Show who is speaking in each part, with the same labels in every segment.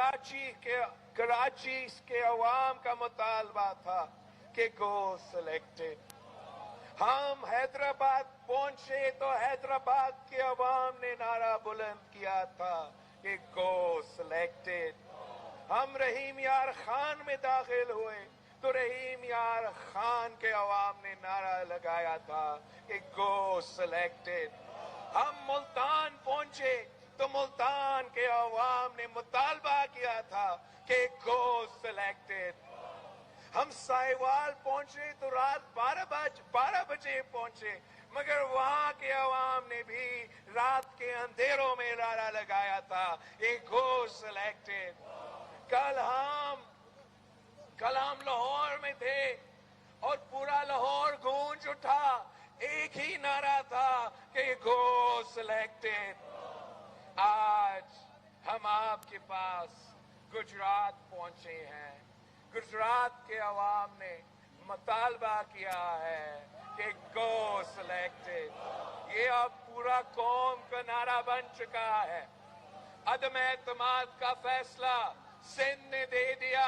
Speaker 1: कराची के अवाम का मुतालबा था कि गो सिलेक्टेड। हम हैदराबाद पहुंचे तो हैदराबाद के अवाम ने नारा बुलंद किया था कि गो सिलेक्टेड। हम रहीम यार खान में दाखिल हुए तो रहीम यार खान के अवाम ने नारा लगाया था कि गो सिलेक्टेड। हम मुल्तान पहुंचे तो मुल्तान के अवाम ने मुतालबा किया था कि गो सिलेक्टेड। हम साहिवाल पहुंचे तो रात 12 बजे पहुंचे, मगर वहां के अवाम ने भी रात के अंधेरों में नारा लगाया था कि गो सिलेक्टेड। कल हम लाहौर में थे और पूरा लाहौर गूंज उठा, एक ही नारा था कि गो सिलेक्टेड। आज हम आपके पास गुजरात पहुंचे हैं। गुजरात के अवाम ने मुतालबा किया है कि गो सिलेक्टेड। ये अब पूरा कौम का नारा बन चुका है। अदम एतमाद का फैसला सिंध ने दे दिया,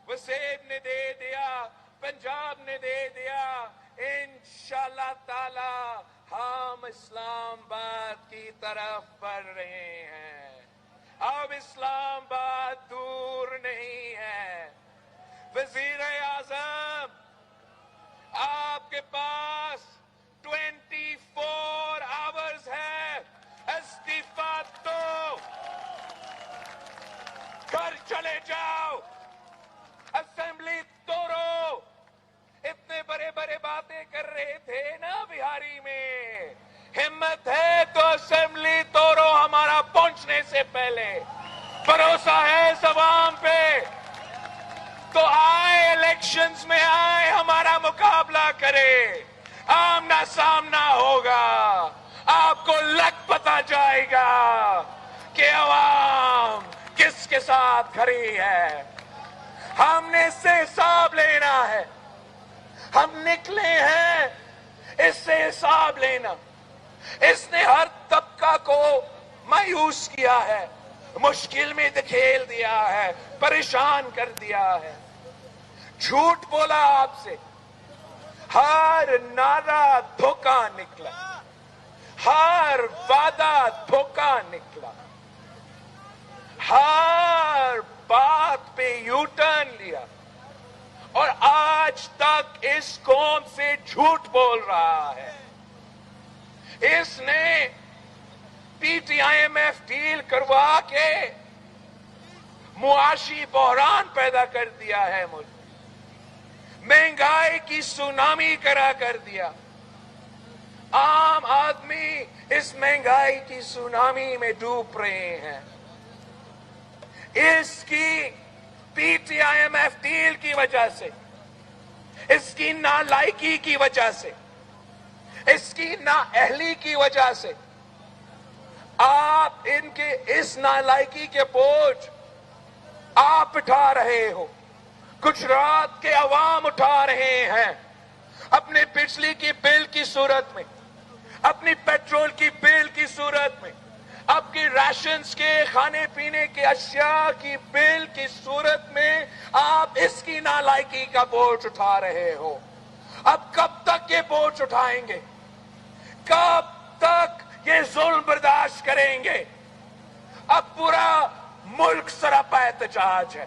Speaker 1: वसीम ने दे दिया, पंजाब ने दे दिया। इंशाअल्लाह ताला हम इस्लामाबाद की तरफ बढ़ रहे हैं। अब इस्लामाबाद दूर नहीं है। वजीर आजम, आपके पास 24 आवर्स है, इस्तीफा दो, घर चले जाओ, असेंबली तोड़ो। इतने बड़े बड़े बातें कर रहे थे ना बिहारी में, हिम्मत है तो असेंबली तोड़ो हमारा पहुंचने से पहले। भरोसा है इस अवाम पे तो आए, इलेक्शंस में आए, हमारा मुकाबला करे, आमना सामना होगा। आपको लग पता जाएगा कि अवाम किसके साथ खड़ी है। हमने इससे हिसाब लेना है। हम निकले हैं इससे हिसाब लेना। इसने हर तबका को मायूस किया है, मुश्किल में धकेल दिया है, परेशान कर दिया है, झूठ बोला आपसे। हर नारा धोखा निकला, हर वादा धोखा निकला, हर बात पे यू टर्न लिया और आज तक इस कौम से झूठ बोल रहा है। इसने PTIMF डील करवा के मुआशी बहरान पैदा कर दिया है मुल्क, महंगाई की सुनामी करा कर दिया। आम आदमी इस महंगाई की सुनामी में डूब रहे हैं। इसकी PTIMF डील की वजह से, इसकी नालायकी की वजह से, इसकी नाअहली की वजह से आप इनके इस नालायकी के बोझ आप उठा रहे हो, गुजरात के अवाम उठा रहे हैं। अपने बिजली की बिल की सूरत में, अपनी पेट्रोल की बिल की सूरत में, आपके राशंस के खाने पीने के अशिया की बिल की सूरत में आप इसकी नालायकी का बोझ उठा रहे हो। अब कब तक ये बोझ उठाएंगे? कब तक ये जुल्म बर्दाश्त करेंगे? अब पूरा मुल्क सरापा एहतजाज है,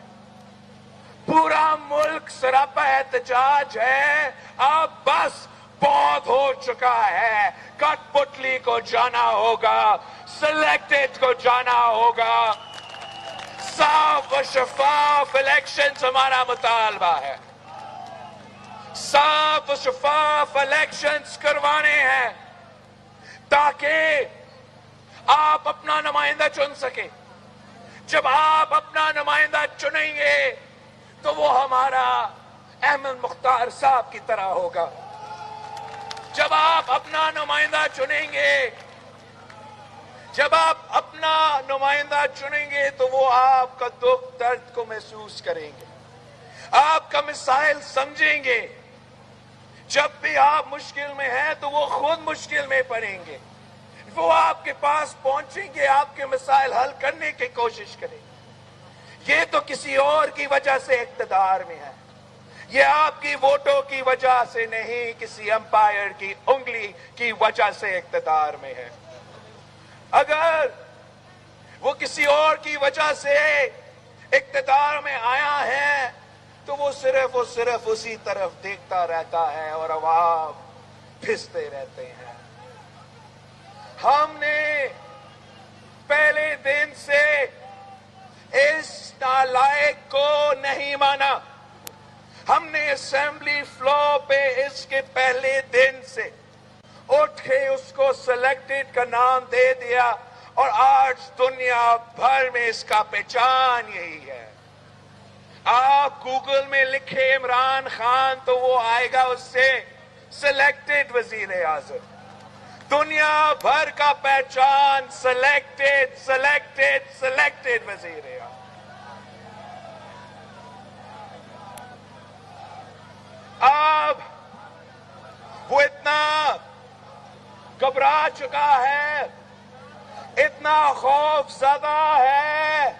Speaker 1: पूरा मुल्क सरापा एहतजाज है। अब बस बहुत हो चुका है। कठपुतली को जाना होगा, सिलेक्टेड को जाना होगा। साफ व शफाफ इलेक्शंस हमारा मुतालबा है। साफ व शफाफ इलेक्शंस करवाने हैं ताकि आप अपना नुमाइंदा चुन सके। जब आप अपना नुमाइंदा चुनेंगे तो वो हमारा अहमद मुख्तार साहब की तरह होगा। जब आप अपना नुमाइंदा चुनेंगे, जब आप अपना नुमाइंदा चुनेंगे तो वो आपका दुख दर्द को महसूस करेंगे, आपका मिसाइल समझेंगे। जब भी आप मुश्किल में हैं तो वो खुद मुश्किल में पड़ेंगे। वो आपके पास पहुंचेंगे, आपके मिसाइल हल करने की कोशिश करेंगे। یہ تو کسی اور کی وجہ سے اقتدار میں ہے، یہ آپ کی ووٹوں کی وجہ سے نہیں، کسی امپائر کی انگلی کی وجہ سے اقتدار میں ہے۔ اگر وہ کسی اور کی وجہ سے اقتدار میں آیا ہے تو وہ صرف اسی طرف دیکھتا رہتا ہے اور عوام پھستے رہتے ہیں۔ ہم نے پہلے دن سے اس نالائق کو نہیں مانا، ہم نے اسمبلی فلور پہ اس کے پہلے دن سے اٹھ کے اس کو سلیکٹڈ کا نام دے دیا، اور آج دنیا بھر میں اس کا پہچان یہی ہے۔ آپ گوگل میں لکھے عمران خان تو وہ آئے گا اس سے سلیکٹڈ وزیر اعظم۔ دنیا بھر کا پہچان سلیکٹڈ وزیر اعظم۔ اب وہ اتنا گھبرا چکا ہے، اتنا خوف زدہ ہے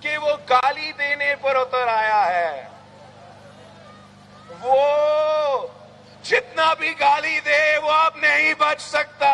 Speaker 1: کہ وہ گالی دینے پر اتر آیا ہے۔ وہ جتنا بھی گالی دے وہ اب نہیں بچ سکتا۔